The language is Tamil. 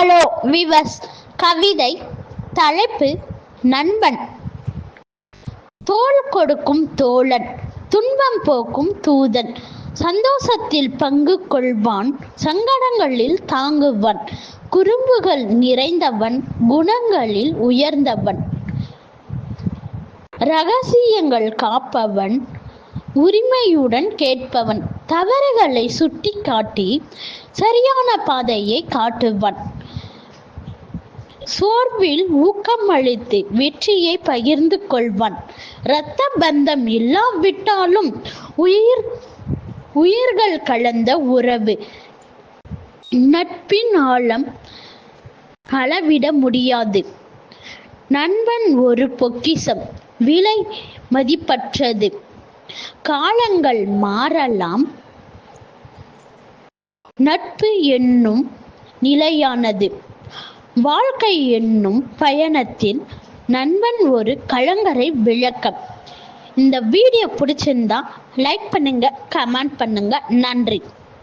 ஹலோ விவஸ். கவிதை தலைப்பு நண்பன். தோள் கொடுக்கும் தோழன், துன்பம் போக்கும் தூதன், சந்தோஷத்தில் பங்கு கொள்வான், சங்கடங்களில் தாங்குவான், குறும்புகள் நிறைந்தவன், குணங்களில் உயர்ந்தவன், ரகசியங்கள் காப்பவன், உரிமையுடன் கேட்பவன், தவறுகளை சுட்டி காட்டி சரியான பாதையை காட்டுவான், சோர்வில் ஊக்கமளித்து வெற்றியை பகிர்ந்து கொள்வான், இரத்த பந்தம் இல்லாவிட்டாலும் உயிர்கள் கலந்த உறவு, நட்பின் ஆழம் அளவிட முடியாது. நண்பன் ஒரு பொக்கிஷம், விலை மதிப்பற்றது. காலங்கள் மாறலாம், நட்பு என்னும் நிலையானது. வாழ்க்கை என்னும் பயணத்தில் நண்பன் ஒரு கலங்கரை விளக்கம். இந்த வீடியோ பிடிச்சிருந்தா லைக் பண்ணுங்க, கமெண்ட் பண்ணுங்க. நன்றி.